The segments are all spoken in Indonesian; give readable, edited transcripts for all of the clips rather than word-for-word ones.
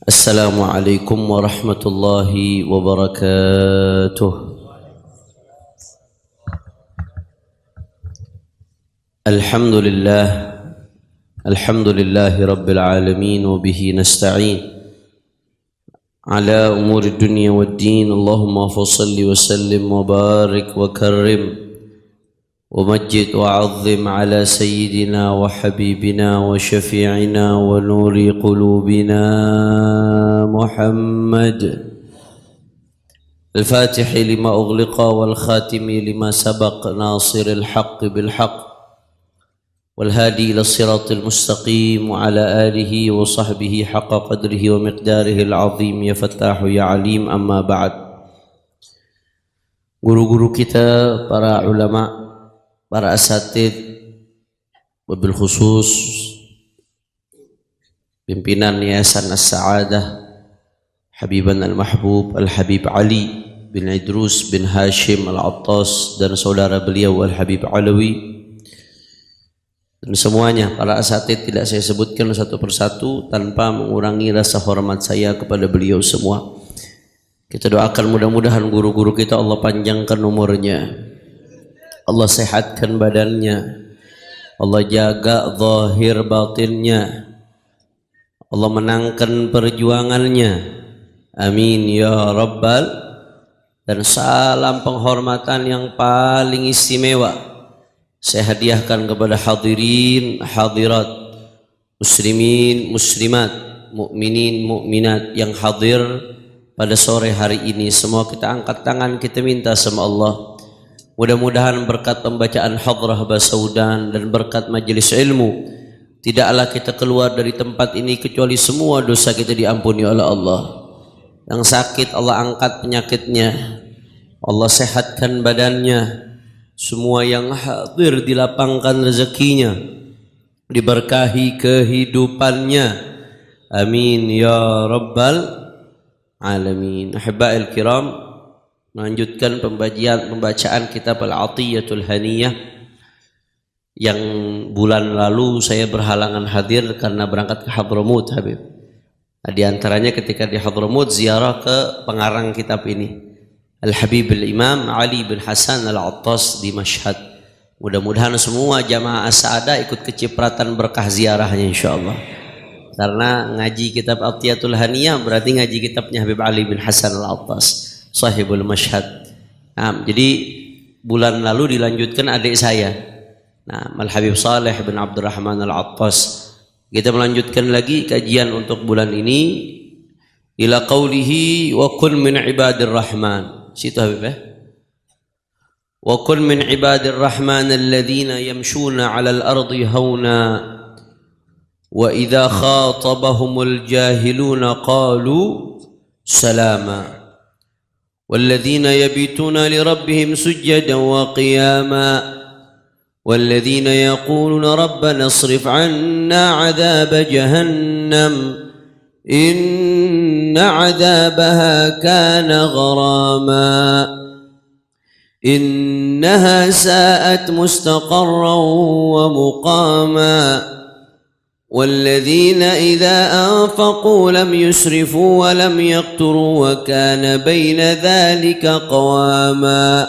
السلام عليكم ورحمة الله وبركاته. الحمد لله رب العالمين وبه نستعين على أمور الدنيا والدين. اللهم فصل وسلم وبارك وكرم ومجد وعظم على سيدنا وحبيبنا وشفيعنا ونور قلوبنا محمد الفاتح لما أغلق والخاتم لما سبق ناصر الحق بالحق والهادي إلى الصراط المستقيم وعلى آله وصحبه حق قدره ومقداره العظيم. يا فتاح يا عليم. أما بعد. Guru-guru kita, para ulama, para asatid, wabil khusus pimpinan Yayasan As-Sa'adah Habiban Al-Mahbub Al-Habib Ali bin Idrus bin Hashim Al-Attas dan saudara beliau Al-Habib Alawi dan semuanya para asatid, tidak saya sebutkan satu persatu tanpa mengurangi rasa hormat saya kepada beliau semua. Kita doakan mudah-mudahan guru-guru kita Allah panjangkan umurnya, Allah sehatkan badannya, Allah jaga zahir batinnya, Allah menangkan perjuangannya. Amin ya rabbal. Dan salam penghormatan yang paling istimewa saya hadiahkan kepada hadirin hadirat, muslimin muslimat, mukminin mukminat yang hadir pada sore hari ini. Semua kita angkat tangan, kita minta sama Allah, mudah-mudahan berkat pembacaan hadrah basaudan dan berkat majelis ilmu, tidaklah kita keluar dari tempat ini kecuali semua dosa kita diampuni oleh Allah. Yang sakit Allah angkat penyakitnya, Allah sehatkan badannya. Semua yang hadir dilapangkan rezekinya, diberkahi kehidupannya. Amin ya rabbal alamin. Ahibba'il kiram, melanjutkan pembacaan kitab Al-Atiyatul Haniyah yang bulan lalu saya berhalangan hadir karena berangkat ke Hadramut, Habib. Di antaranya ketika di Hadramut ziarah ke pengarang kitab ini, Al-Habib Al-Imam Ali bin Hasan Al-Attas di Mashhad. Mudah-mudahan semua jamaah As-Sa'adah ikut kecipratan berkah ziarahnya insyaallah. Karena ngaji kitab Atiyatul Haniyah berarti ngaji kitabnya Habib Ali bin Hasan Al-Attas, sahibul Mashhad. Nah, jadi bulan lalu dilanjutkan adik saya, Al-Habib Saleh bin Abdurrahman Al-Attas. Kita melanjutkan lagi kajian untuk bulan ini ila qawlihi wa kun min ibadir rahman. Situ Habib ya. Wa kun min ibadir rahman alladhina yamshuna 'alal ardi hauna wa idza khatabahumul jahiluna qalu salama. والذين يبيتون لربهم سجدا وقياما والذين يقولون ربنا اصرف عنا عذاب جهنم إن عذابها كان غراما إنها ساءت مستقرا ومقاما والذين إذا أنفقوا لم يسرفوا ولم يقتروا وكان بين ذلك قواما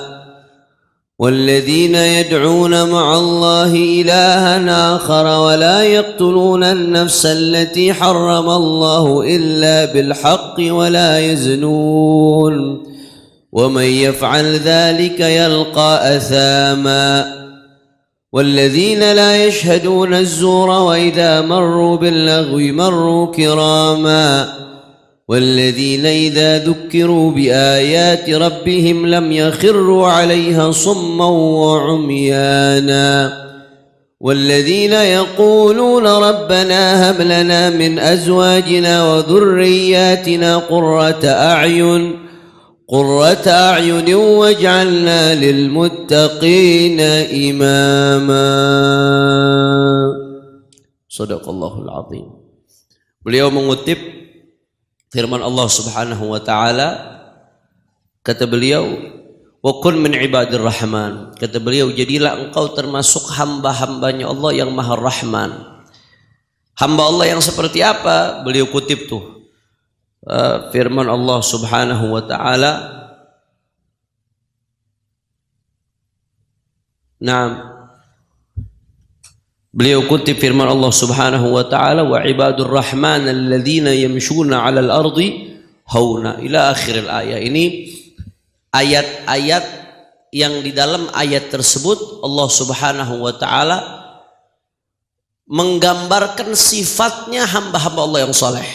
والذين يدعون مع الله إلها آخر ولا يقتلون النفس التي حرم الله إلا بالحق ولا يزنون ومن يفعل ذلك يلقى أثاما والذين لا يشهدون الزور وإذا مروا باللغو مروا كراما والذين إذا ذكروا بآيات ربهم لم يخروا عليها صما وعميانا والذين يقولون ربنا هب لنا من أزواجنا وذرياتنا قرة أعين واجعلنا للمتقين إماما. Sadaqallahul azim. Beliau mengutip firman Allah Subhanahu wa taala, kata beliau, wa kun min ibadir rahman. Kata beliau, jadilah engkau termasuk hamba-hambanya Allah yang Maha Rahman. Hamba Allah yang seperti apa? Beliau kutip tuh. firman Allah Subhanahu wa taala. Beliau kutip firman Allah Subhanahu wa taala, wa ibadur rahman alladzina yamshuna 'alal ardi hauna, ila akhir ayat. Ini ayat-ayat yang di dalam ayat tersebut Allah Subhanahu wa taala menggambarkan sifatnya hamba-hamba Allah yang saleh.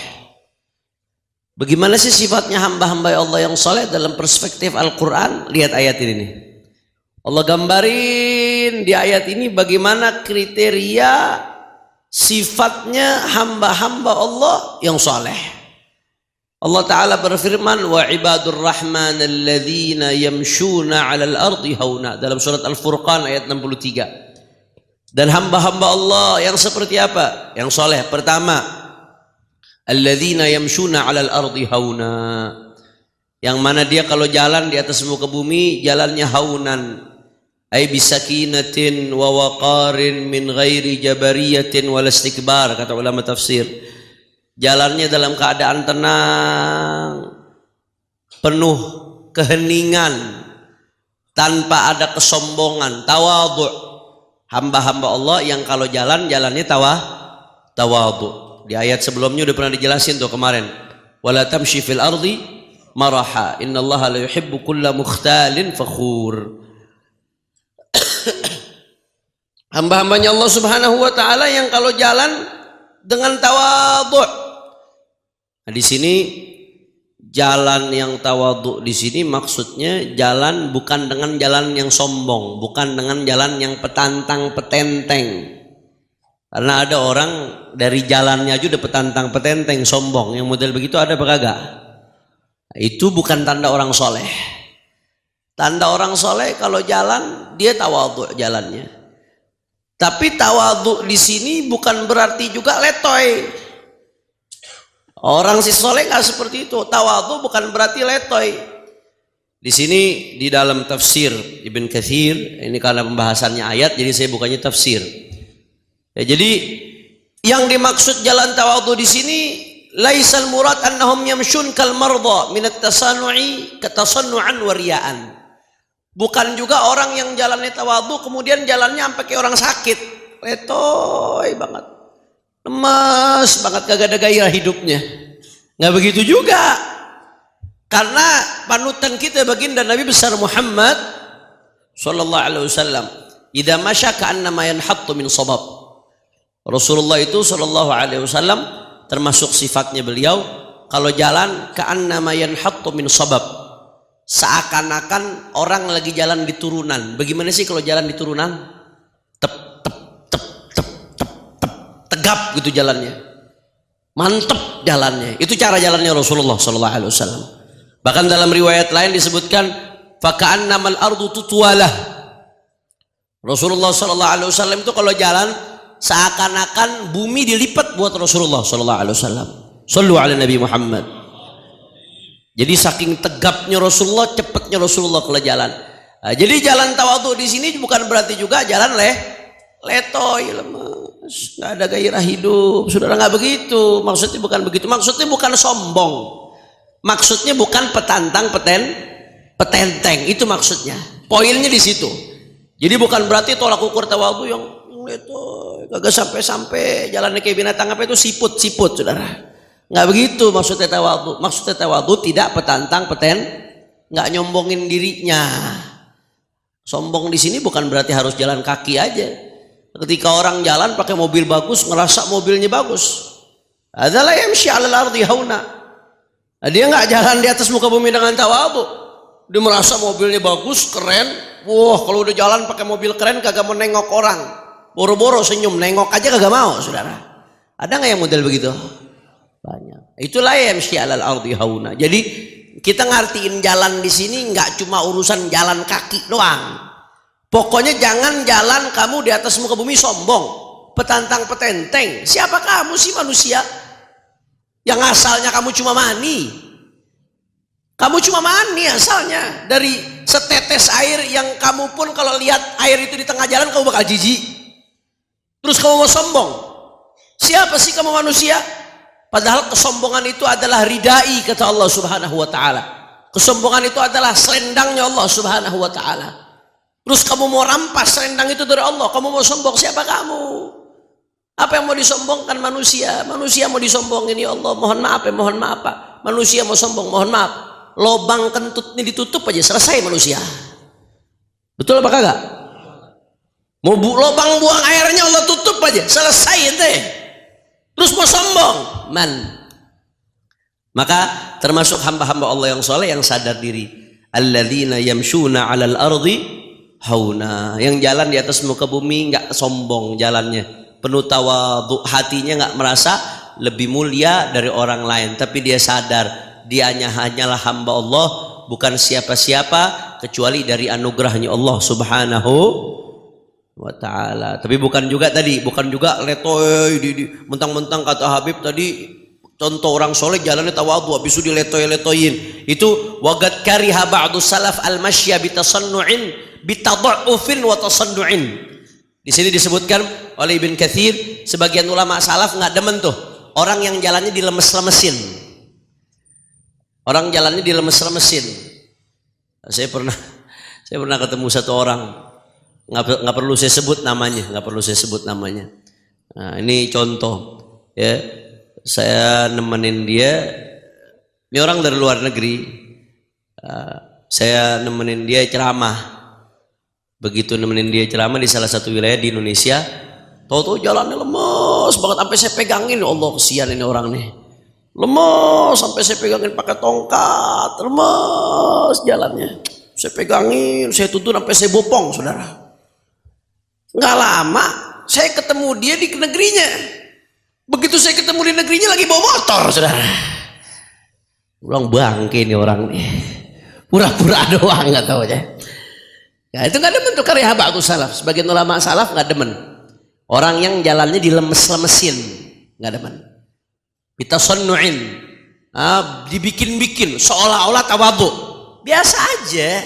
Bagaimana sih sifatnya hamba-hamba Allah yang saleh dalam perspektif Al-Quran? Lihat ayat ini nih. Allah gambarin di ayat ini bagaimana kriteria sifatnya hamba-hamba Allah yang saleh. Allah Ta'ala berfirman, wa ibadur rahman alladzina yamshuna 'alal ardi hauna, dalam surat Al-Furqan ayat 63. Dan hamba-hamba Allah yang seperti apa? Yang saleh. Pertama, alladzina yamshuna 'alal ardi hauna, yang mana dia kalau jalan di atas muka bumi jalannya haunan, ay bisakinatin wa waqarin min ghairi jabariyatin wal istikbar, kata ulama tafsir. Jalannya dalam keadaan tenang, penuh keheningan, tanpa ada kesombongan, tawadhu. Hamba-hamba Allah yang kalau jalan, jalannya tawadhu. Di ayat sebelumnya udah pernah dijelasin tuh kemarin. Wala tamshi fil ardi maraha, innallaha la yuhibbu kulla mukhtalin fakhur. Hamba-hambanya Allah Subhanahu wa taala yang kalau jalan dengan tawadhu. Nah, di sini jalan yang tawadhu di sini maksudnya jalan bukan dengan jalan yang sombong, bukan dengan jalan yang petantang petenteng. Karena ada orang dari jalannya aja udah petantang petenteng, sombong. Yang model begitu ada apa kagak? Nah, itu bukan tanda orang soleh. Tanda orang soleh kalau jalan dia tawadhu jalannya. Tapi tawadhu di sini bukan berarti juga letoy. Orang si soleh nggak seperti itu. Tawadhu bukan berarti letoy. Di sini di dalam tafsir Ibn Katsir, ini karena pembahasannya ayat, jadi saya bukannya tafsir. Ya, jadi yang dimaksud jalan tawadhu di sini, laisal murad annahum yamshun kal marda min at-tasannu'i katasannu'an wa riya'an. Bukan juga orang yang jalannya tawadhu kemudian jalannya sampai kayak orang sakit, letoy banget, lemas banget, kagak ada gairah hidupnya. Nggak begitu juga. Karena panutan kita baginda Nabi besar Muhammad sallallahu alaihi wasallam, idza masya ka'annama yanhattu min sabab. Rasulullah itu sallallahu alaihi wasallam termasuk sifatnya beliau kalau jalan ka'annama yanhattu min sabab, seakan-akan orang lagi jalan di turunan. Bagaimana sih kalau jalan di turunan? Tegap gitu jalannya, mantep jalannya. Itu cara jalannya Rasulullah sallallahu alaihi wasallam. Bahkan dalam riwayat lain disebutkan faka'annamal ardu tutwalah. Rasulullah sallallahu alaihi wasallam itu kalau jalan seakan-akan bumi dilipat buat Rasulullah sallallahu alaihi wasallam. Shallu ala Nabi Muhammad. Jadi saking tegapnya Rasulullah, cepatnya Rasulullah kalau jalan. Nah, jadi jalan tawadhu di sini bukan berarti juga jalan letoy, lemas, nggak ada gairah hidup. Saudara, nggak begitu. Maksudnya bukan begitu. Maksudnya bukan sombong. Maksudnya bukan petantang petenteng. Itu maksudnya. Poinnya di situ. Jadi bukan berarti tolak ukur tawadhu yang letoy, kagak sampai-sampai jalannya kayak binatang apa itu, siput, saudara. Nggak begitu maksudnya tawadhu. Maksudnya tawadhu tidak petantang nggak nyombongin dirinya. Sombong di sini bukan berarti harus jalan kaki aja. Ketika orang jalan pakai mobil bagus, ngerasa mobilnya bagus, adalah yamshi 'alal ardi hauna. Dia nggak jalan di atas muka bumi dengan tawadhu. Dia merasa mobilnya bagus, keren. Wah, kalau udah jalan pakai mobil keren kagak mau nengok orang. Boro-boro senyum, nengok aja kagak mau, saudara. Ada nggak yang model begitu? Banyak. Itulah yamshi 'alal ardi hauna. Jadi kita ngartiin jalan di sini nggak cuma urusan jalan kaki doang. Pokoknya jangan jalan kamu di atas muka bumi sombong, petantang petenteng. Siapa kamu sih manusia? Yang asalnya kamu cuma mani. Kamu cuma mani asalnya. Dari setetes air yang kamu pun kalau lihat air itu di tengah jalan kamu bakal jijik. Terus kamu mau sombong. Siapa sih kamu manusia? Padahal kesombongan itu adalah ridai, kata Allah Subhanahu wa taala. Kesombongan itu adalah selendangnya Allah Subhanahu wa taala. Terus kamu mau rampas selendang itu dari Allah, kamu mau sombong, siapa kamu? Apa yang mau disombongkan manusia? Manusia mau disombongin, ya Allah, mohon maaf ya, mohon maaf Pak. Manusia mau sombong, mohon maaf. Lobang kentutnya ditutup aja, selesai manusia. Betul apa kagak? Mau lobang buang airnya Allah tutup aja, selesai ente. Terus mau sombong, Maka termasuk hamba-hamba Allah yang soleh yang sadar diri. Alladzina yamshuna 'alal ardi hauna. Yang jalan di atas muka bumi enggak sombong jalannya. Penuh tawadhu, hatinya enggak merasa lebih mulia dari orang lain, tapi dia sadar dia hanyalah hamba Allah, bukan siapa-siapa kecuali dari anugerahnya Allah Subhanahu wa ta'ala. Tapi bukan juga letoy mentang-mentang kata Habib tadi, contoh orang soleh jalannya tawadhu habis itu diletoy-letoyin. Itu wagat kariha ba'du salaf al-masya bitasannu'in bitadha'ufin wa tasannu'in. Di sini disebutkan oleh Ibn Katsir, sebagian ulama salaf nggak demen tuh orang yang jalannya dilemes-lemesin. Orang jalannya dilemes-lemesin. Saya pernah ketemu satu orang, nggak perlu saya sebut namanya. Nah, ini contoh ya, saya nemenin dia, ini orang dari luar negeri. Saya nemenin dia ceramah. Begitu nemenin dia ceramah di salah satu wilayah di Indonesia, tahu-tahu jalannya lemes banget, sampai saya pegangin. Ya Allah, kesian ini orang nih, lemes sampai saya pegangin pakai tongkat, lemes jalannya. Saya pegangin, saya tuntun sampai saya bopong, saudara. Nggak lama saya ketemu dia di negerinya. Begitu saya ketemu di negerinya lagi bawa motor, saudara. Ulang bangke ini orang nih, pura-pura doang, nggak tahu aja. Ya, itu nggak demen tuh karya ba'du salaf. Sebagian ulama salaf nggak demen orang yang jalannya dilemes-lemesin, nggak demen. Bitasannu'in, dibikin-bikin seolah-olah tawadhu. Biasa aja,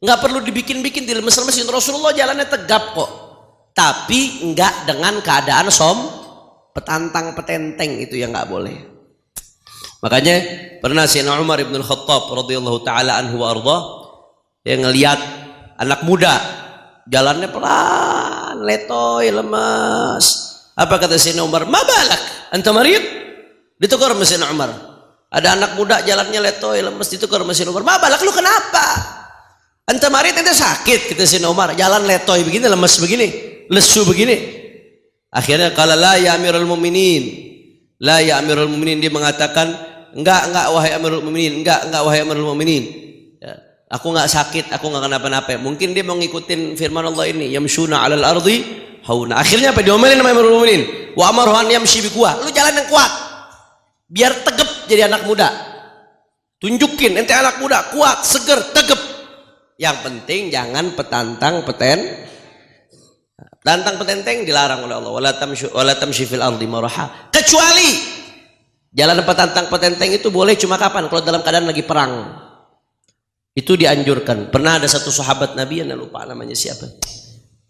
nggak perlu dibikin-bikin, dilemes-lemesin. Rasulullah jalannya tegap kok, tapi nggak dengan keadaan petantang petenteng, itu yang nggak boleh. Makanya pernah Sayyidina Umar ibn al-Khattab radhiyallahu taala anhu wa ardhah, yang ngelihat anak muda jalannya pelan, letoy, lemas. Apa kata Sayyidina Umar? Ma balak anta marid? Ditegur sama Sayyidina Umar. Ada anak muda jalannya letoy, lemas, ditegur sama Sayyidina Umar. Ma balak, lu kenapa? Anta marid, ente sakit, kata Sayyidina Umar. Jalan letoy begini, lemas begini, lesu begini. Akhirnya kala la ya amirul mu'minin, la ya amirul mu'minin, dia mengatakan enggak wahai amirul mu'minin, enggak wahai amirul mu'minin. Aku nggak sakit, aku nggak kenapa-napa. Mungkin dia mau ngikutin firman Allah ini, yamshuna 'alal ardi hauna. Akhirnya apa? Diomelin sama Amirul Mukminin. Wa amaruhan yamshi biquwah. Lu jalan yang kuat. Biar tegep jadi anak muda. Tunjukin ente anak muda, kuat, seger, tegep. Yang penting jangan petantang petenteng dilarang oleh Allah. Wala tamshi fil ardi maraha. Kecuali jalan petantang petenteng itu boleh cuma kapan? Kalau dalam keadaan lagi perang. Itu dianjurkan. Pernah ada satu sahabat Nabi yang lupa namanya siapa,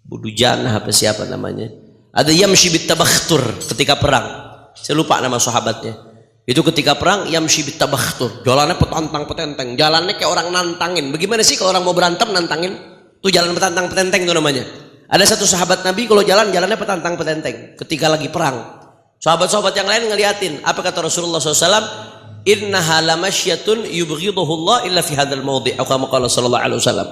Budujanah apa siapa namanya, ada yamshi bitabakhtur ketika perang, saya lupa nama sahabatnya. Itu ketika perang yamshi bitabakhtur, jalannya petantang petenteng, jalannya kayak orang nantangin. Bagaimana sih kalau orang mau berantem nantangin? Itu jalan petantang petenteng itu namanya. Ada satu sahabat Nabi kalau jalannya petantang petenteng ketika lagi perang. Sahabat-sahabat yang lain ngeliatin. Apa kata Rasulullah SAW? Innaha lamasyatun yubghiduhullah illa fi hadzal mawdi', atau kama qala sallallahu alaihi wasallam.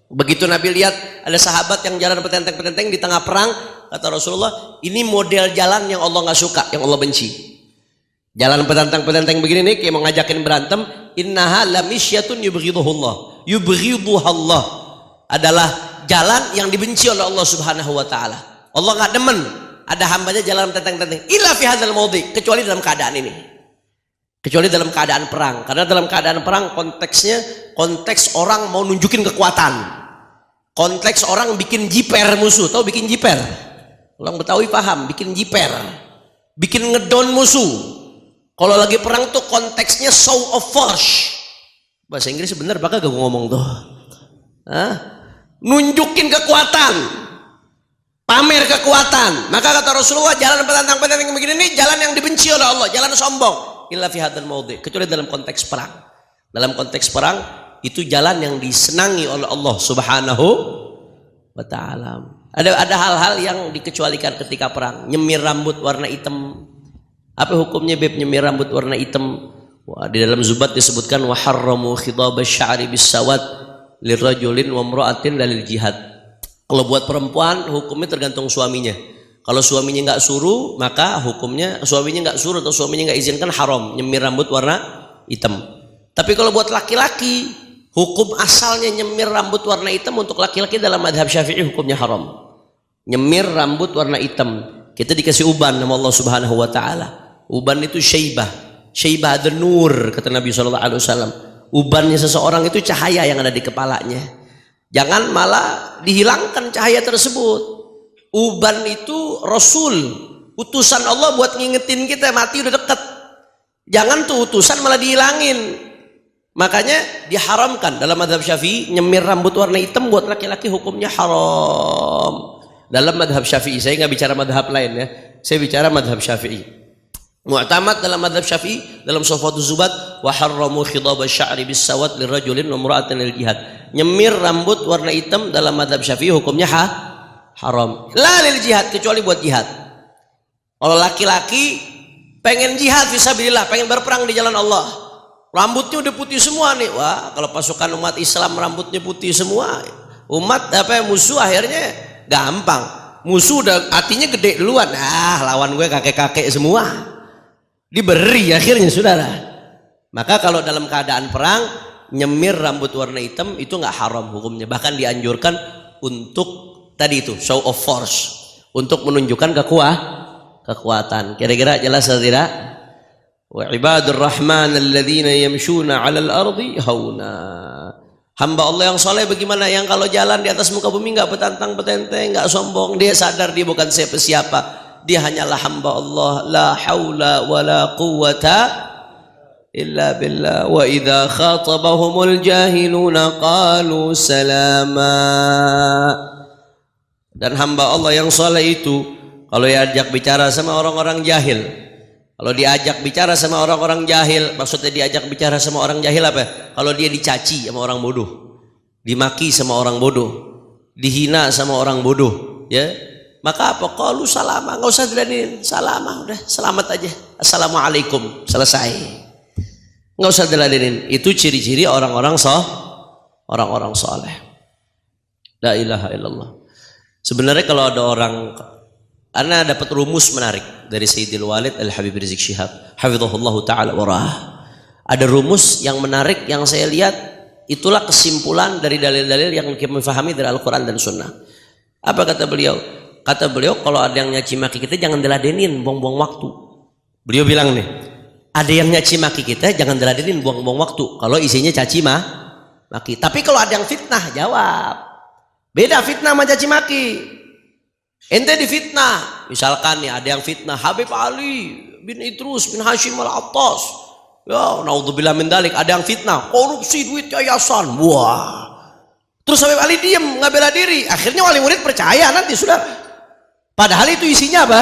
Begitu Nabi lihat ada sahabat yang jalan petenteng-petenteng di tengah perang, kata Rasulullah, ini model jalan yang Allah nggak suka, yang Allah benci. Jalan petenteng-petenteng begini nih kayak mau ngajakin berantem. Innaha lamisyatun yubghiduhallah, adalah jalan yang dibenci oleh Allah Subhanahu wa taala. Allah nggak demen ada hambanya jalan petenteng-petenteng illa fi hadzal mawdi', kecuali dalam keadaan ini. Kecuali dalam keadaan perang, karena dalam keadaan perang konteksnya konteks orang mau nunjukin kekuatan, konteks orang bikin jiper musuh. Tahu bikin jiper? Orang Betawi paham, bikin jiper, bikin ngedown musuh. Kalau lagi perang tuh konteksnya show of force. Bahasa Inggris bener bakal gak ngomong tuh, nunjukin kekuatan. pamer kekuatan. Maka kata Rasulullah, jalan petantang-petantang begini ini jalan yang dibenci oleh Allah, jalan sombong. Illa fi hadzal maudhi, kecuali dalam konteks perang. Dalam konteks perang itu jalan yang disenangi oleh Allah Subhanahu wa taala. Ada hal-hal yang dikecualikan ketika perang. Nyemir rambut warna hitam. Apa hukumnya beb nyemir rambut warna hitam? Wah, di dalam Zubat disebutkan wa harramu khidab asy-sya'ri bis-sawad lirrajulin wa imra'atin dalil jihad. Kalau buat perempuan hukumnya tergantung suaminya. Kalau suaminya nggak suruh, maka hukumnya suaminya nggak suruh atau suaminya nggak izinkan, haram nyemir rambut warna hitam. Tapi kalau buat laki-laki, hukum asalnya nyemir rambut warna hitam untuk laki-laki dalam madhab Syafi'i hukumnya haram. Nyemir rambut warna hitam. Kita dikasih uban sama Allah Subhanahu wa taala. Uban itu syaibah. Syaibah ada nur, kata Nabi SAW. Ubannya seseorang itu cahaya yang ada di kepalanya. Jangan malah dihilangkan cahaya tersebut. Uban itu Rasul, utusan Allah buat ngingetin kita mati udah dekat. Jangan tuh utusan malah dihilangin. Makanya diharamkan dalam madhab Syafi'i nyemir rambut warna hitam buat laki-laki hukumnya haram. Dalam madhab Syafi'i, saya nggak bicara madhab lain ya. Saya bicara madhab Syafi'i. Mu'tamad dalam madhab Syafi'i dalam Shufatul Zubat wa harramu khidab asy-sya'ri bis-sawad lirrajulin wa imra'atin lil jihad. Nyemir rambut warna hitam dalam madhab Syafi'i hukumnya haram. La lil jihad, kecuali buat jihad. Kalau laki-laki pengen jihad fisabilillah, pengen berperang di jalan Allah. Rambutnya udah putih semua nih. Wah, kalau pasukan umat Islam rambutnya putih semua. Umat musuh akhirnya gampang. Musuh udah hatinya gede duluan. Lawan gue kakek-kakek semua. Diberi akhirnya saudara. Maka kalau dalam keadaan perang nyemir rambut warna hitam itu nggak haram hukumnya. Bahkan dianjurkan untuk tadi itu show of force, untuk menunjukkan kekuatan. Kira-kira jelas atau tidak? Wa ibadur rahman alladzina yamshuna 'alal ardi hauna. Hamba Allah yang soleh bagaimana? Yang kalau jalan di atas muka bumi nggak petantang-petenteng, nggak sombong, dia sadar dia bukan siapa-siapa, dia hanyalah hamba Allah. La haula wa la quwwata illa billah. Wa idza khatabahumul jahiluna qalu salama. Dan hamba Allah yang soleh itu kalau diajak bicara sama orang-orang jahil, kalau diajak bicara sama orang-orang jahil, maksudnya diajak bicara sama orang jahil apa? Kalau dia dicaci sama orang bodoh, dimaki sama orang bodoh, dihina sama orang bodoh, ya, maka apa? Qalu salama, nggak usah diladenin, salama, udah selamat aja, assalamualaikum, selesai, nggak usah diladenin. Itu ciri-ciri orang-orang soleh. La ilaha illallah. Sebenarnya kalau ada orang, Ana dapat rumus menarik dari Sayyidil Walid Al-Habib Rizik Syihab hafizahullahu ta'ala warah. Ada rumus yang menarik yang saya lihat, itulah kesimpulan dari dalil-dalil yang kami fahami dari Al-Quran dan Sunnah. Apa kata beliau? Kata beliau, kalau ada yang nyaci maki kita jangan diladenin, buang-buang waktu. Beliau bilang nih, ada yang nyaci maki kita jangan diladenin, buang-buang waktu. Kalau isinya caci maki. Tapi kalau ada yang fitnah, jawab. Beda fitnah sama caci maki. Ente difitnah, misalkan nih ada yang fitnah Habib Ali bin Idrus bin Hashim al-Attas, ya naudzubillah min dalik, ada yang fitnah korupsi duit yayasan, wah, terus Habib Ali diem nggak bela diri, akhirnya wali murid percaya nanti sudah, padahal itu isinya apa?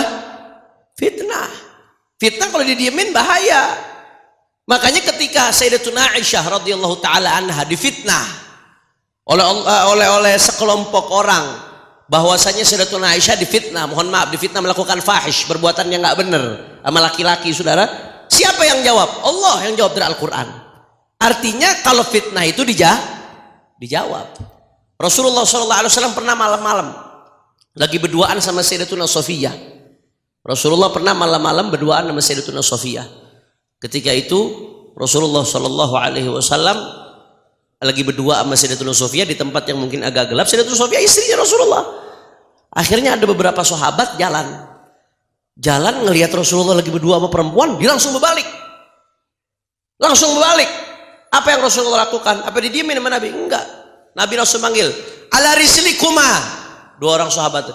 Fitnah kalau didiemin bahaya. Makanya ketika Sayyidatuna Aisyah radhiyallahu taala anha difitnah oleh sekelompok orang, bahwasanya Sayyidatuna Aisyah difitnah, mohon maaf, difitnah melakukan fahish, perbuatan yang nggak benar sama laki-laki, saudara. Siapa yang jawab? Allah yang jawab dari Al-Quran. Artinya kalau fitnah itu dijawab. Rasulullah SAW pernah malam-malam lagi berduaan sama Sayyidatuna Sofiyah. Rasulullah pernah malam-malam berduaan sama Sayyidatuna Sofiyah. Ketika itu Rasulullah SAW lagi berdua sama Sayyidatuna Sofiyah di tempat yang mungkin agak gelap. Sayyidatuna Sofiyah istrinya Rasulullah. Akhirnya ada beberapa sahabat jalan ngelihat Rasulullah lagi berdua sama perempuan, dia langsung berbalik. Apa yang Rasulullah lakukan? Apa didiemin sama Nabi? Enggak. Nabi langsung manggil, ala rislikuma. Dua orang sahabat,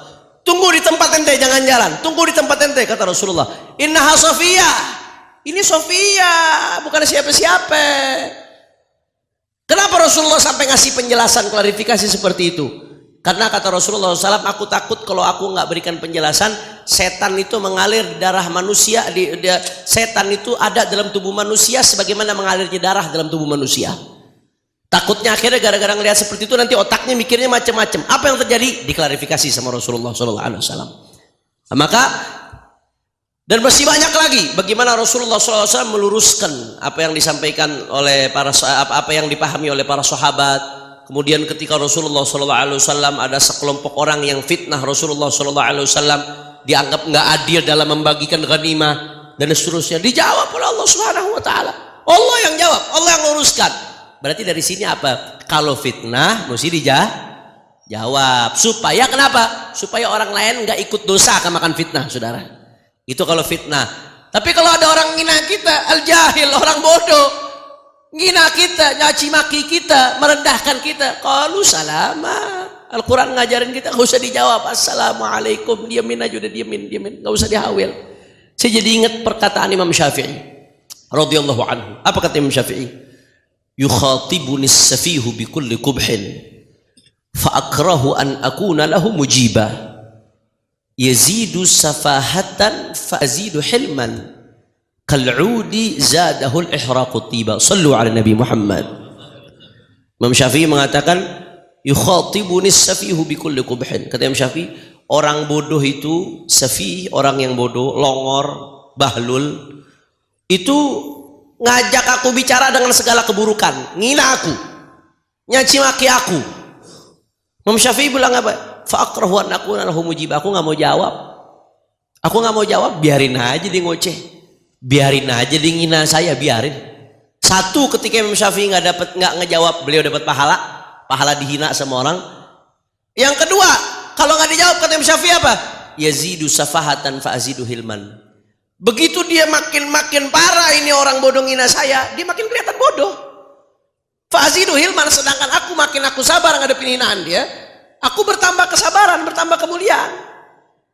tunggu di tempat ente, jangan jalan. Tunggu di tempat ente, kata Rasulullah. Innaha Sofiyah. Ini Sofiyah, bukan siapa-siapa. Kenapa Rasulullah sampai ngasih penjelasan klarifikasi seperti itu? Karena kata Rasulullah SAW, aku takut kalau aku nggak berikan penjelasan, setan itu mengalir di darah manusia, setan itu ada dalam tubuh manusia sebagaimana mengalirnya darah dalam tubuh manusia. Takutnya akhirnya gara-gara ngelihat seperti itu nanti otaknya mikirnya macam-macam. Apa yang terjadi? Diklarifikasi sama Rasulullah SAW. Maka dan masih banyak lagi bagaimana Rasulullah SAW meluruskan apa yang disampaikan oleh apa yang dipahami oleh para sahabat. Kemudian ketika Rasulullah SAW ada sekelompok orang yang fitnah Rasulullah SAW, dianggap nggak adil dalam membagikan ghanimah dan seterusnya, dijawab oleh Allah Subhanahu Wa Taala. Allah yang jawab, Allah yang luruskan. Berarti dari sini apa? Kalau fitnah mesti dijawab. Supaya kenapa? Supaya orang lain nggak ikut dosa akan makan fitnah, saudara. Itu kalau fitnah. Tapi kalau ada orang ngina kita, al-jahil, orang bodoh, ngina kita, nyaci maki kita, merendahkan kita, qalu salama. Al-Quran ngajarin kita nggak usah dijawab assalamualaikum, diamin aja, udah diamin, nggak usah dihawil. Saya jadi ingat perkataan Imam Syafi'i radhiyallahu anhu. Apa kata Imam Syafi'i? Yukhatibuni as-safihu bi kulli qubhin fa akrahu an akuna lahu mujiba yazidu safahatan fa azidu hilman kal'udi zadahul ihraqut tiba. Sallu ala Nabi Muhammad. Imam Syafi'i mengatakan yukhatibuni as-safihu bi kulli qubhin. Kata Imam Syafi'i, orang bodoh itu safih, orang yang bodoh, longor, bahlul, itu ngajak aku bicara dengan segala keburukan, ngina aku, nyaci maki aku. Imam Syafi'i bilang apa? Fa akrahu an akuna lahu mujib. Aku nggak mau jawab. Aku nggak mau jawab, biarin aja dia ngoceh. Biarin aja dia ngina saya, biarin. Satu, ketika Imam Syafi'i nggak ngejawab, beliau dapat pahala dihina sama orang. Yang kedua, kalau nggak dijawab kata Imam Syafi'i apa? Yazidu safahatan fa azidu hilman. Begitu dia makin parah ini orang bodoh ngina saya, dia makin kelihatan bodoh. Fa azidu hilman, sedangkan aku sabar ngadepin hinaan dia, aku bertambah kesabaran, bertambah kemuliaan.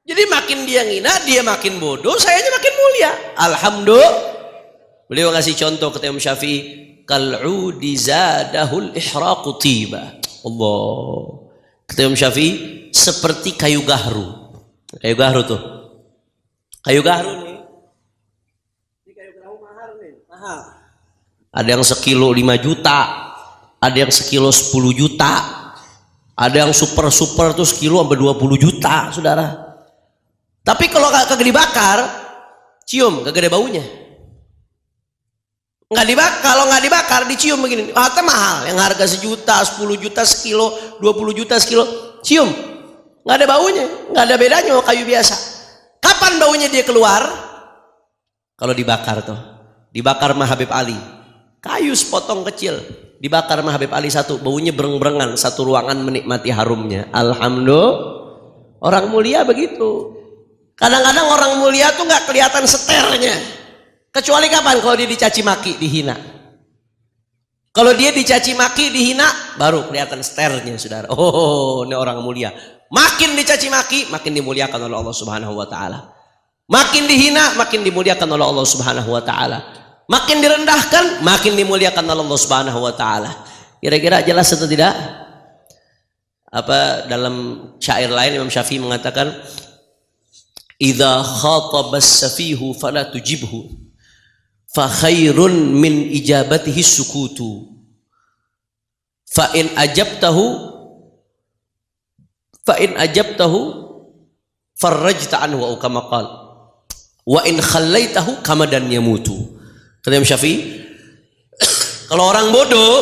Jadi makin dia ngina, dia makin bodoh, sayanya makin mulia. Alhamdulillah. Beliau ngasih contoh kata Imam Syafi'i, kal'udi zadahul ihraqu tiba. Allah. Kata Imam Syafi'i, seperti kayu gahru. Kayu gahru tuh. Kayu gahru nih. Ini kayu gahru mahal nih. Mahal. Ada yang sekilo 5 juta, ada yang sekilo 10 juta, ada yang super tuh sekilo sampai 20 juta, saudara. Tapi kalau kagak dibakar, cium, kagak ada baunya. Kalau nggak dibakar, dicium begini. Harga mahal, yang harga 1 juta, 10 juta sekilo, 20 juta sekilo, cium, nggak ada baunya, nggak ada bedanya sama kayu biasa. Kapan baunya dia keluar? Kalau dibakar tuh, dibakar sama Habib Ali, kayu sepotong kecil, dibakar sama Habib Ali satu, baunya bereng-berengan, satu ruangan menikmati harumnya. Alhamdulillah, orang mulia begitu. Kadang-kadang orang mulia tuh nggak kelihatan seternya, kecuali kapan? Kalau dia dicaci maki, dihina. Kalau dia dicaci maki, dihina, baru kelihatan seternya, saudara. Oh, ini orang mulia. Makin dicaci maki, makin dimuliakan oleh Allah Subhanahu Wa Taala. Makin dihina, makin dimuliakan oleh Allah Subhanahu Wa Taala. Makin direndahkan, makin dimuliakan oleh Allah Subhanahu Wa Taala. Kira-kira jelas atau tidak? Apa dalam syair lain Imam Syafi'i mengatakan, idza khatabas safihu fala tujibhu fa khairun min ijabatihi sukutu fa in ajabtahu farajta anhu wa kama qala wa in khallaitahu kamadan yamutu. Kata Imam Syafi'i, kalau orang bodoh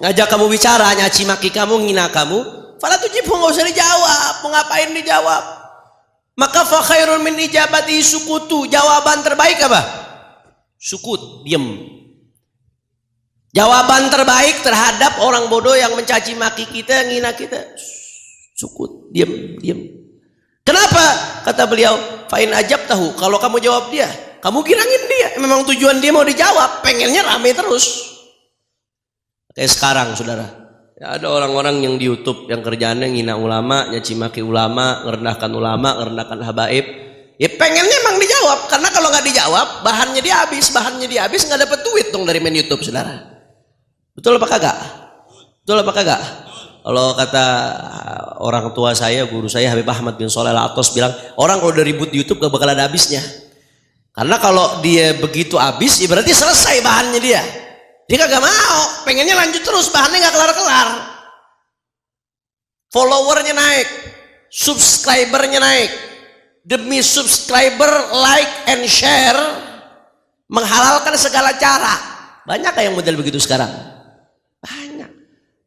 ngajak kamu bicara, nyaci maki kamu, ngina kamu, fala tujibhu, enggak usah dijawab. Mau ngapain dijawab? Maka fa khairun min ijabati sukutu, jawaban terbaik apa? Sukut, diam. Jawaban terbaik terhadap orang bodoh yang mencaci maki kita, ngina kita, sukut, diam. Kenapa? Kata beliau, fa in ajabtahu, kalau kamu jawab dia, kamu girangin dia. Memang tujuan dia mau dijawab, pengennya rame terus. Kayak sekarang, saudara. Ya, ada orang-orang yang di YouTube yang kerjaannya ngina ulama, nyaci maki ulama, ngerendahkan ulama, ngerendahkan habaib. Ya pengennya emang dijawab, karena kalau nggak dijawab, bahannya dia habis nggak dapat duit dong dari main YouTube, saudara. Betul apa kagak? Kalau kata orang tua saya, guru saya Habib Ahmad bin Shalih Al-Attas bilang, orang kalau udah ribut di YouTube gak bakal ada habisnya. Karena kalau dia begitu habis, ya berarti selesai bahannya dia. Dia kagak mau, pengennya lanjut terus, bahannya gak kelar-kelar. Followernya naik, subscribernya naik. Demi subscriber, like and share, menghalalkan segala cara. Banyak yang model begitu sekarang? Banyak.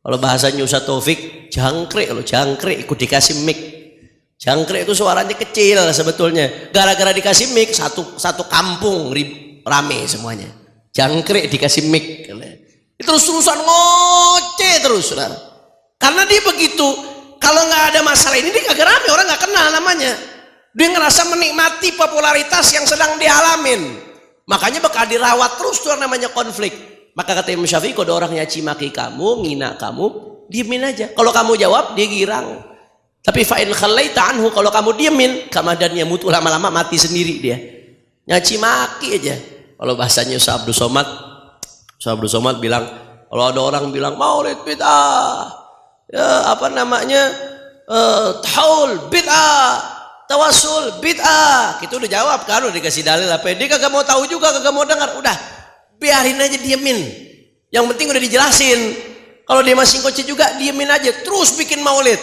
Kalau bahasanya Ustaz Taufik, jangkrik loh, jangkrik ikut dikasih mic. Jangkrik itu suaranya kecil sebetulnya. Gara-gara dikasih mic, satu kampung rame semuanya. Jangkrik dikasih mic. Terus-terusan ngoceh terus, saudara. Karena dia begitu, kalau nggak ada masalah ini dia kagak rame, orang nggak kenal namanya. Dia ngerasa menikmati popularitas yang sedang dialamin. Makanya bakal dirawat terus tuh namanya konflik. Maka kata Imam Syafi'i, kalau ada orang nyaci maki kamu, ngina kamu, diemin aja. Kalau kamu jawab, dia girang. Tapi fa'in khallaita anhu, kalau kamu diemin, kamadannya mutu, lama-lama mati sendiri dia. Nyaci maki aja. Kalau bahasanya Ustaz Abdul Somad bilang, kalau ada orang bilang maulid bid'ah, ya apa namanya, taul bid'ah, tawasul bid'ah, kita udah jawab kan, udah dikasih dalil apa, dia kagak mau tahu juga, kagak mau dengar, udah biarin aja, diemin. Yang penting udah dijelasin. Kalau dia masih ngoceh juga, diemin aja. Terus bikin maulid,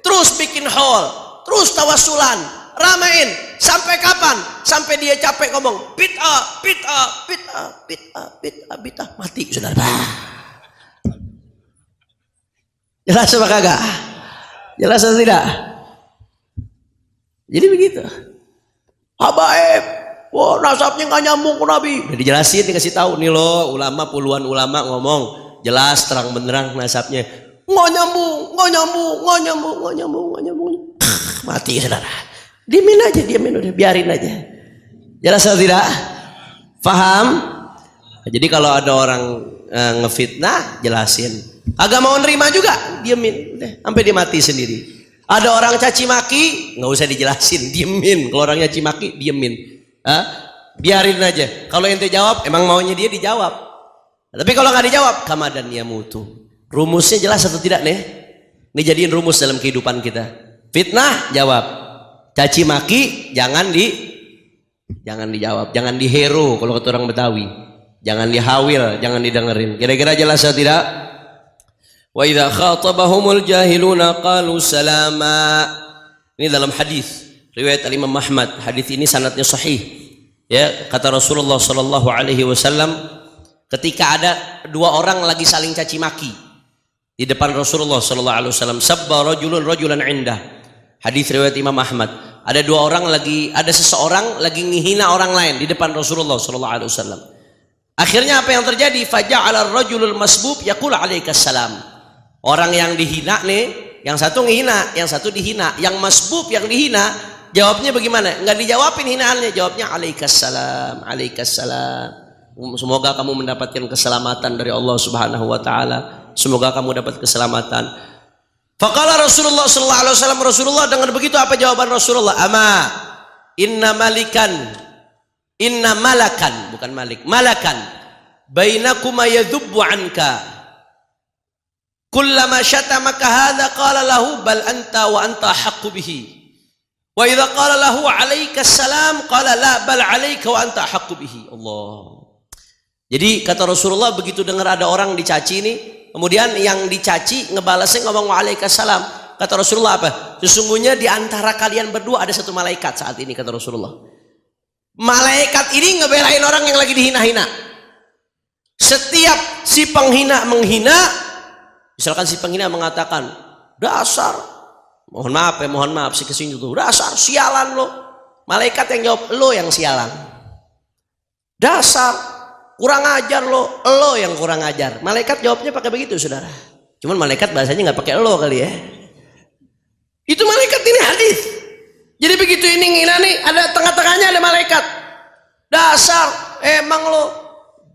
terus bikin haul, terus tawasulan, ramein. Sampai kapan? Sampai dia capek ngomong bid'ah, bid'ah, bid'ah, bid'ah, bid'ah, bid'ah, mati saudara. Jelas apa kagak? Jelas atau tidak? Jadi begitu. Habaib, wah nasabnya nggak nyambung ke Nabi. Udah dijelasin, dikasih tahu nih loh, ulama puluhan ulama ngomong jelas terang benderang nasabnya. Nggak nyambung, nggak nyambung, nggak nyambung, nggak nyambung, nggak nyambung. Mati saudara. Diemin aja, diemin udah, biarin aja. Jelas atau tidak? Paham? Jadi kalau ada orang ngefitnah, jelasin. Agak mau nerima juga, diemin, udah, sampai dia mati sendiri. Ada orang caci maki, nggak usah dijelasin, diemin. Kalau orang caci maki, diemin. Biarin aja. Kalau ente jawab, emang maunya dia dijawab. Tapi kalau nggak dijawab, kamadan yamutu. Rumusnya jelas atau tidak nih? Ini jadiin rumus dalam kehidupan kita. Fitnah, jawab. Caci maki, jangan dijawab, jangan dihero kalau kata orang Betawi. Jangan dihawil, jangan didengerin. Kira-kira jelas atau tidak? Wa idza khatabahumul jahiluna qalu salama. Ini dalam hadis riwayat Imam Ahmad. Hadis ini sanadnya sahih. Ya, kata Rasulullah sallallahu alaihi wasallam, ketika ada dua orang lagi saling caci maki di depan Rasulullah sallallahu alaihi wasallam, sabba rajulun rajulan indah. Hadis riwayat Imam Ahmad. Ada dua orang lagi, ada seseorang lagi menghina orang lain di depan Rasulullah sallallahu alaihi wasallam. Akhirnya apa yang terjadi? Faja'ala ar-rajulul masbub yaqulu 'alaikas salam. Orang yang dihina nih, yang satu menghina, yang satu dihina. Yang masbub yang dihina, jawabnya bagaimana? Enggak dijawabin hinaannya, jawabnya 'alaikas salam, 'alaikas salam. Semoga kamu mendapatkan keselamatan dari Allah Subhanahu wa taala. Semoga kamu dapat keselamatan. Faqala Rasulullah sallallahu alaihi wasallam, Rasulullah dengar begitu apa jawaban Rasulullah? Ama inna malakan, bukan malik, malakan bainakuma yadhubbu anka kullama syatamaka hadza qala lahu bal anta wa anta haqqu bihi wa idza qala lahu 'alaikas salam qala la bal 'alaika wa anta haqqu bihi. Allah. Jadi kata Rasulullah begitu dengar ada orang dicaci nih, kemudian yang dicaci ngebalasnya ngomong waalaikumsalam. Kata Rasulullah apa? Sesungguhnya di antara kalian berdua ada satu malaikat saat ini, kata Rasulullah. Malaikat ini ngebelain orang yang lagi dihina-hina. Setiap si penghina menghina, misalkan si penghina mengatakan, dasar, mohon maaf si kesini tuh, dasar sialan lo. Malaikat yang jawab, lo yang sialan. Dasar kurang ajar lo yang kurang ajar. Malaikat jawabnya pakai begitu, saudara. Cuman malaikat bahasanya nggak pakai lo kali ya. Itu malaikat ini hadis. Jadi begitu ini ngina nih, ada tengah-tengahnya ada malaikat. Dasar, emang lo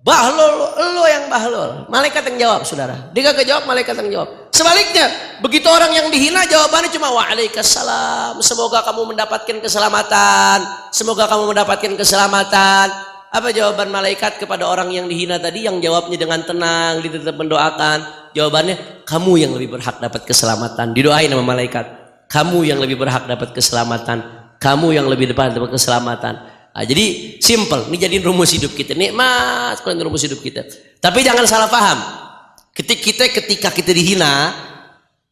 bahlul, lo yang bahlul. Malaikat yang jawab, saudara. Dia kagak jawab, malaikat yang jawab. Sebaliknya, begitu orang yang dihina jawabannya cuma waalaikumsalam. Semoga kamu mendapatkan keselamatan. Semoga kamu mendapatkan keselamatan. Apa jawaban malaikat kepada orang yang dihina tadi? Yang jawabnya dengan tenang, dia tetap mendoakan. Jawabannya, kamu yang lebih berhak dapat keselamatan. Didoain sama malaikat. kamu yang lebih berhak dapat keselamatan, kamu yang lebih berhak dapat keselamatan. Nah, jadi simple, ini jadiin rumus hidup kita, nikmat kalau rumus hidup kita. Tapi jangan salah paham. Ketika kita dihina,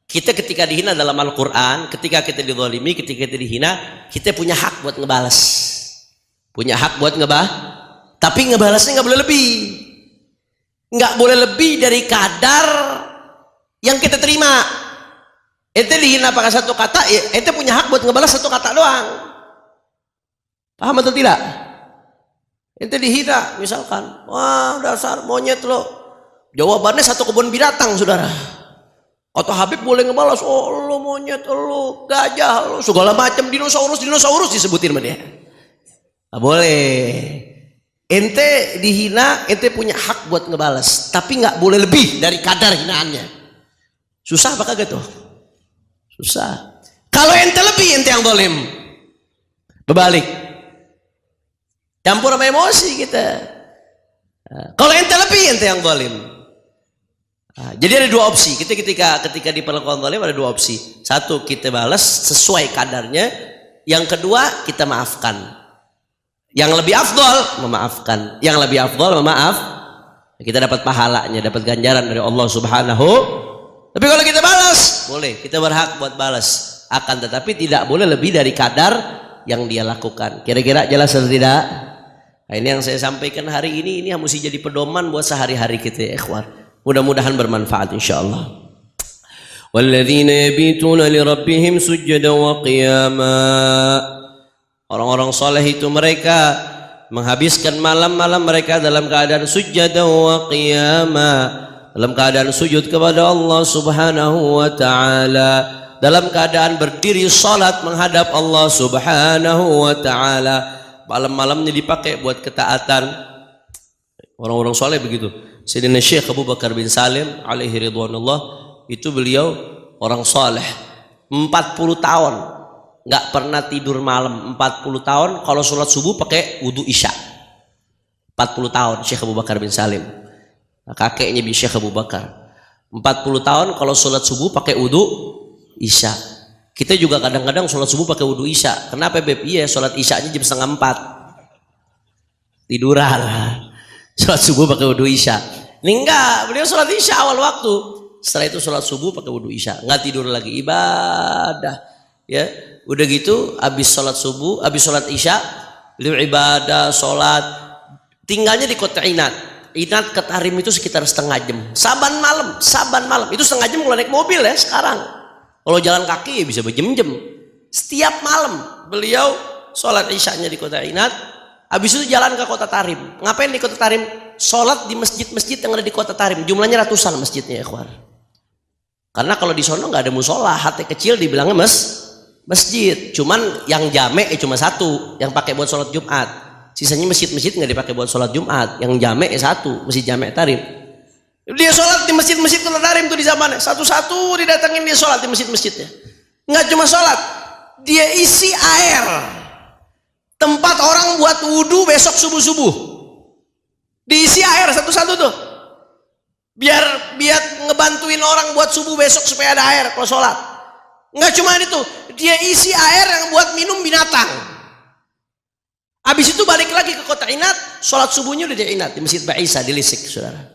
ketika dihina dalam Al-Quran, ketika kita dizalimi, ketika kita dihina, kita punya hak buat ngebalas. Punya hak buat tapi ngebalasnya nggak boleh lebih. Nggak boleh lebih dari kadar yang kita terima. Ente dihina pakai satu kata, ya, ente punya hak buat ngebalas satu kata doang. Paham atau tidak? Ente dihina, misalkan, wah dasar monyet lo. Jawabannya satu kebun binatang, saudara. Kata Habib boleh ngebalas, oh lo monyet, lo gajah, lo segala macam dinosaurus disebutin sama dia. Nggak boleh. Ente dihina, ente punya hak buat ngebalas, tapi nggak boleh lebih dari kadar hinaannya. Susah apa kagak tuh? Susah. Kalau ente lebih, ente yang zalim. Berbalik. Campur sama emosi kita. Kalau ente lebih, ente yang zalim. Jadi ada dua opsi. Kita ketika diperlakukan zalim ada dua opsi. Satu, kita balas sesuai kadarnya. Yang kedua, kita maafkan. Yang lebih afdol memaafkan. Yang lebih afdol memaaf. Kita dapat pahalanya, dapat ganjaran dari Allah Subhanahu. Tapi kalau kita balas, boleh, kita berhak buat balas. Akan tetapi tidak boleh lebih dari kadar yang dia lakukan. Kira-kira jelas atau tidak? Nah, ini yang saya sampaikan hari ini yang mesti jadi pedoman buat sehari-hari kita, ya ikhwan. Mudah-mudahan bermanfaat insyaallah. Walladzina yabituna lirabbihim sujada wa qiyama. Orang-orang saleh itu mereka menghabiskan malam-malam mereka dalam keadaan sujada wa qiyama, dalam keadaan sujud kepada Allah Subhanahu wa taala, dalam keadaan berdiri salat menghadap Allah Subhanahu wa taala. Malam-malamnya dipakai buat ketaatan. Orang-orang saleh begitu. Sayyidina Syekh Abu Bakar bin Salim alaihi ridwanullah, itu beliau orang saleh, 40 tahun nggak pernah tidur malam. 40 tahun kalau sholat subuh pakai wudu isya. 40 tahun Syekh Abu Bakar bin Salim, kakeknya bin Syekh Abu Bakar. 40 tahun kalau sholat subuh pakai wudu isya. Kita juga kadang-kadang sholat subuh pakai wudu isya. Kenapa Beb? Iya, sholat isyanya jam 3:30 tiduran. Sholat subuh pakai wudu isya. Ini enggak, beliau sholat isya awal waktu. Setelah itu sholat subuh pakai wudu isya, nggak tidur lagi, ibadah. Ya, udah gitu, habis sholat subuh, habis sholat isya, beliau ibadah, sholat. Tinggalnya di kota Inat. Inat ke Tarim itu sekitar setengah jam. Saban malam. Itu setengah jam kalau naik mobil ya sekarang. Kalau jalan kaki ya bisa berjam-jam. Setiap malam beliau sholat isyanya di kota Inat. Habis itu jalan ke kota Tarim. Ngapain di kota Tarim? Sholat di masjid-masjid yang ada di kota Tarim. Jumlahnya ratusan masjidnya ya ikhwan. Karena kalau di sono nggak ada musola, hati kecil dibilangnya masjid. Cuman yang jamek cuma satu, yang pakai buat sholat Jumat. Sisanya masjid-masjid nggak dipakai buat sholat Jumat. Yang jamek satu, masjid jamek Tarim. Dia sholat di masjid-masjid kota Tarim tuh di zamannya. Satu-satu didatengin dia sholat di masjid-masjidnya. Nggak cuma sholat, dia isi air. Tempat orang buat wudhu besok subuh-subuh. Diisi air satu-satu tuh. Biar ngebantuin orang buat subuh besok supaya ada air kalau sholat. Nggak cuma itu, dia isi air yang buat minum binatang. Habis itu balik lagi ke kota Inat, sholat subuhnya udah di Inat, di Masjid Ba'isa, di Lisik, saudara.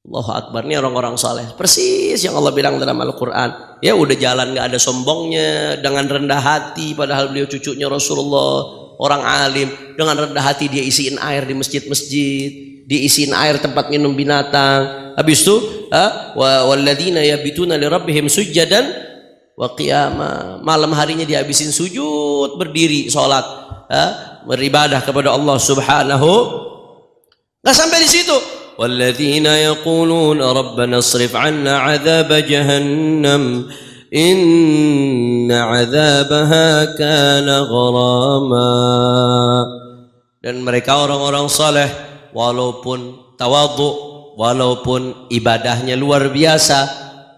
Allahu Akbar, ini orang-orang saleh. Persis yang Allah bilang dalam Al-Quran. Ya udah jalan nggak ada sombongnya, dengan rendah hati, padahal beliau cucunya Rasulullah, orang alim. Dengan rendah hati dia isiin air di masjid-masjid, diisiin air tempat minum binatang. Habis itu, walladzina yabituna lirabbihim sujjadan wa qiyama. Malam harinya dihabisin sujud, berdiri, sholat, beribadah kepada Allah Subhanahu. Nggak sampai di situ. والذين يقولون ربنا اصرف عنا عذاب جهنم إن عذابها كان غراما. Dan mereka orang-orang saleh walaupun tawadhu, walaupun ibadahnya luar biasa,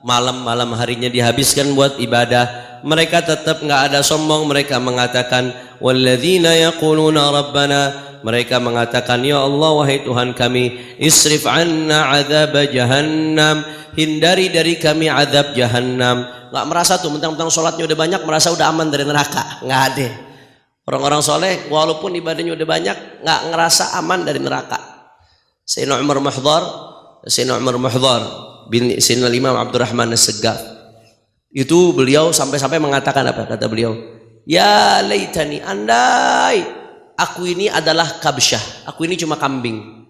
malam-malam harinya dihabiskan buat ibadah, mereka tetap nggak ada sombong. Mereka mengatakan walladzina yaquluna rabbana, mereka mengatakan ya Allah wahai Tuhan kami, isrif anna adzab jahannam, hindari dari kami azab jahannam. Nggak merasa tuh mentang-mentang sholatnya udah banyak merasa udah aman dari neraka, nggak ada. Orang-orang soleh walaupun ibadahnya udah banyak nggak ngerasa aman dari neraka. Sayyidina Umar Muhdhar bin Sayyidina Imam Abdurrahman As-Saggaf, itu beliau sampai-sampai mengatakan apa? Kata beliau, ya laitani, andai aku ini adalah kabsyah, aku ini cuma kambing.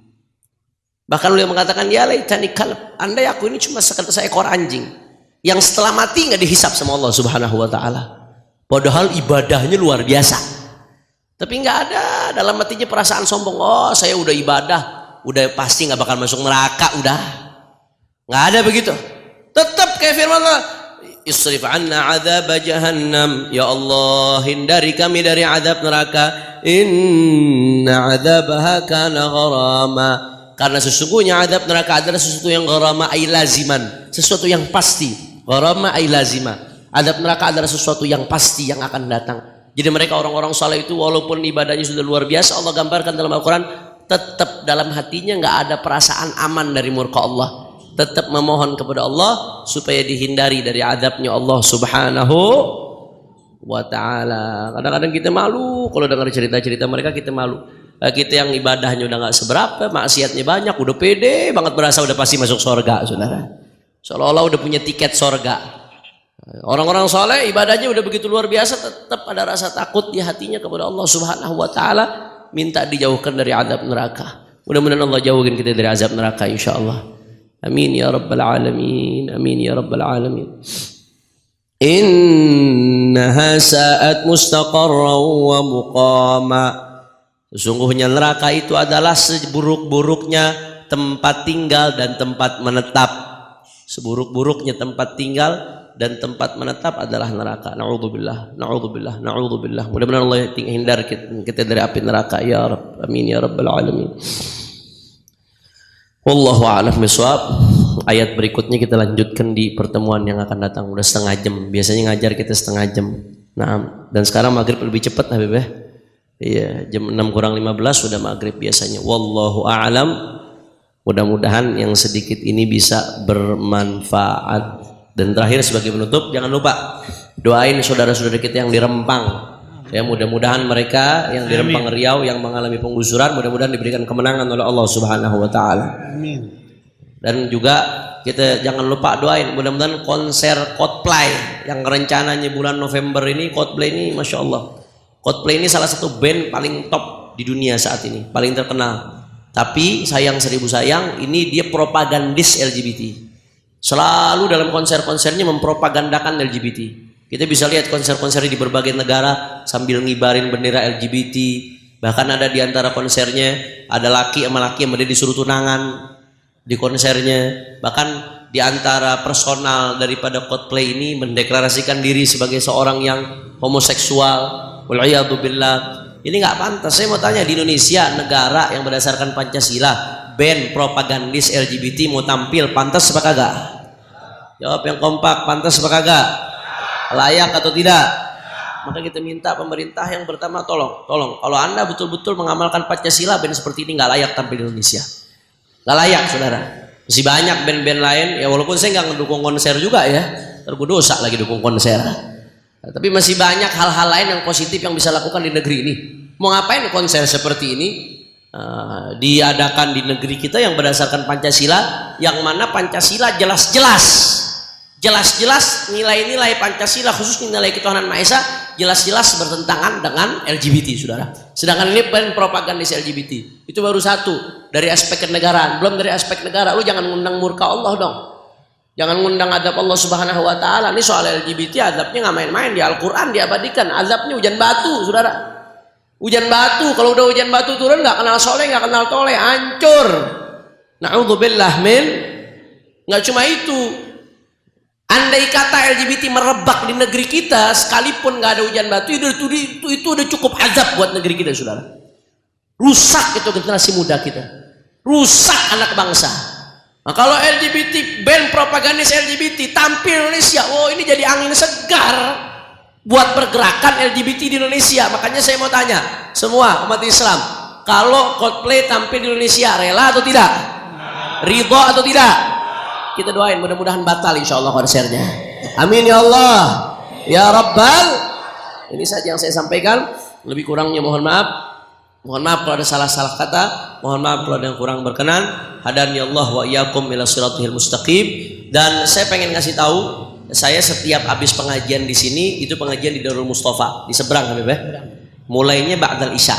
Bahkan beliau mengatakan ya laitani kalb, andai aku ini cuma seekor anjing yang setelah mati nggak dihisap sama Allah Subhanahu wa taala. Padahal ibadahnya luar biasa. Tapi nggak ada dalam hatinya perasaan sombong. Oh saya udah ibadah, udah pasti nggak bakal masuk neraka, udah nggak ada begitu. Tetap kayak firman Allah, isrif anna adzab jahannam, ya Allah hindari kami dari azab neraka, inna adzabaha kana gharama, karena sesungguhnya azab neraka adalah sesuatu yang gharama ay laziman, sesuatu yang pasti. Gharama ay lazima, azab neraka adalah sesuatu yang pasti yang akan datang. Jadi mereka orang-orang saleh itu walaupun ibadahnya sudah luar biasa, Allah gambarkan dalam Al-Quran, tetap dalam hatinya nggak ada perasaan aman dari murka Allah. Tetap memohon kepada Allah supaya dihindari dari azabnya Allah Subhanahu wa ta'ala. Kadang-kadang kita malu kalau dengar cerita-cerita mereka, kita malu. Kita yang ibadahnya udah nggak seberapa, maksiatnya banyak, udah pede banget berasa udah pasti masuk surga, saudara. Seolah-olah udah punya tiket surga. Orang-orang soleh ibadahnya udah begitu luar biasa, tetap ada rasa takut di hatinya kepada Allah Subhanahu wa ta'ala, minta dijauhkan dari azab neraka. Mudah-mudahan Allah jauhkan kita dari azab neraka insyaallah. Amin ya rabbal alamin. Amin ya rabbal alamin. Innaha sa'at mustaqarran wa muqama. Sesungguhnya neraka itu adalah seburuk-buruknya tempat tinggal dan tempat menetap. Seburuk-buruknya tempat tinggal dan tempat menetap adalah neraka. Na'udzubillah, na'udzubillah, na'udzubillah. Mudah-mudahan Allah hindar kita dari api neraka ya Rabb. Amin ya rabbal alamin. Wallahu a'lam bishawab. Ayat berikutnya kita lanjutkan di pertemuan yang akan datang. Udah setengah jam. Biasanya ngajar kita setengah jam. Nah, dan sekarang maghrib lebih cepat Habib ya. Iya, jam 6 kurang 15 sudah maghrib biasanya. Wallahu a'lam. Mudah-mudahan yang sedikit ini bisa bermanfaat. Dan terakhir sebagai penutup, jangan lupa doain saudara-saudara kita yang di Rempang. Ya, mudah-mudahan mereka yang di Rempang Riau yang mengalami penggusuran, mudah-mudahan diberikan kemenangan oleh Allah Subhanahu wa taala. Amin. Dan juga kita jangan lupa doain mudah-mudahan konser Coldplay yang rencananya bulan November ini. Coldplay ini Masya Allah, Coldplay ini salah satu band paling top di dunia saat ini, paling terkenal. Tapi sayang seribu sayang, ini dia propagandis LGBT. Selalu dalam konser-konsernya mempropagandakan LGBT. Kita bisa lihat konser-konsernya di berbagai negara sambil ngibarin bendera LGBT. Bahkan ada di antara konsernya ada laki sama laki yang disuruh tunangan di konsernya. Bahkan di antara personal daripada Coldplay ini mendeklarasikan diri sebagai seorang yang homoseksual. Wal'iyadzubillah. Ini nggak pantas. Saya mau tanya, di Indonesia, negara yang berdasarkan Pancasila, band propagandis LGBT mau tampil, pantas apa kagak? Jawab yang kompak, pantas apa kagak? Layak atau tidak? Maka kita minta pemerintah yang pertama tolong kalau Anda betul-betul mengamalkan Pancasila, band seperti ini nggak layak tampil di Indonesia. Nggak layak, saudara. Masih banyak band-band lain, ya walaupun saya nggak ngedukung konser juga ya, tergodosa lagi dukung konser. Nah, tapi masih banyak hal-hal lain yang positif yang bisa lakukan di negeri ini. Mau ngapain konser seperti ini? Diadakan di negeri kita yang berdasarkan Pancasila, yang mana Pancasila jelas-jelas nilai-nilai Pancasila, khususnya nilai ketuhanan Maha Esa, jelas-jelas bertentangan dengan LGBT, saudara. Sedangkan ini propagandis LGBT. Itu baru satu dari aspek kenegaraan. Belum dari aspek negara. Lu jangan ngundang murka Allah dong. Jangan ngundang adab Allah Subhanahu wa ta'ala. Ini soal LGBT, adabnya nggak main-main. Di Al-Quran diabadikan. Adabnya hujan batu, saudara. Hujan batu. Kalau udah hujan batu turun, nggak kenal soleh, nggak kenal toleh, hancur. Na'udzubillah min. Nggak cuma itu. Andai kata LGBT merebak di negeri kita, sekalipun nggak ada hujan batu, itu udah cukup azab buat negeri kita, saudara. Rusak itu generasi muda kita, rusak anak bangsa. Nah, kalau LGBT, band propagandis LGBT tampil Indonesia, oh ini jadi angin segar buat pergerakan LGBT di Indonesia. Makanya saya mau tanya semua umat Islam, kalau Coldplay tampil di Indonesia, rela atau tidak? Ridho atau tidak? Kita doain mudah-mudahan batal insyaallah konsernya. Amin ya Allah ya Rabbal. Ini saja yang saya sampaikan, lebih kurangnya mohon maaf. Mohon maaf kalau ada salah-salah kata, mohon maaf kalau ada yang kurang berkenan. Hadani Allah wa iyyakum ila sirathil mustaqim. Dan saya pengen ngasih tahu, saya setiap habis pengajian di sini, itu pengajian di Darul Mustafa di seberang Habib ya. Mulainya ba'dal isya.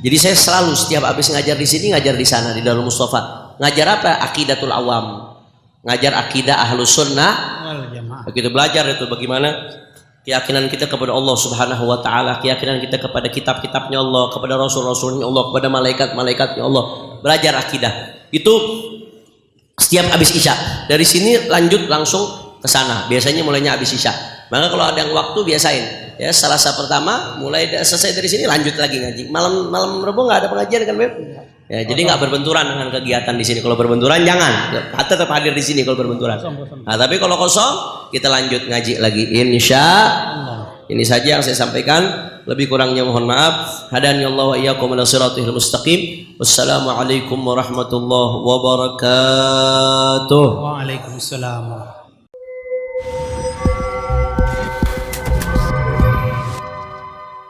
Jadi saya selalu setiap habis ngajar di sini, ngajar di sana di Darul Mustafa. Ngajar apa? Aqidatul awam. Ngajar akidah ahlus sunnah. Begitu belajar itu bagaimana keyakinan kita kepada Allah Subhanahu wa taala, keyakinan kita kepada kitab-kitabnya Allah, kepada rasul-rasulnya Allah, kepada malaikat-malaikatnya Allah. Belajar akidah. Itu setiap habis isya. Dari sini lanjut langsung ke sana. Biasanya mulainya habis isya. Maka kalau ada yang waktu biasain. Ya, Selasa pertama mulai selesai dari sini lanjut lagi ngaji. Malam Rebo nggak ada pengajian kan, Beb? Ya, jadi nggak berbenturan dengan kegiatan di sini. Kalau berbenturan jangan. Tetap hadir di sini kalau berbenturan. Nah, tapi kalau kosong kita lanjut ngaji lagi. Insya Allah. Ini saja yang saya sampaikan. Lebih kurangnya mohon maaf. Hadani Allah wa iyyakum ila sirathil mustaqim. Wassalamualaikum warahmatullahi wabarakatuh. Waalaikumsalam.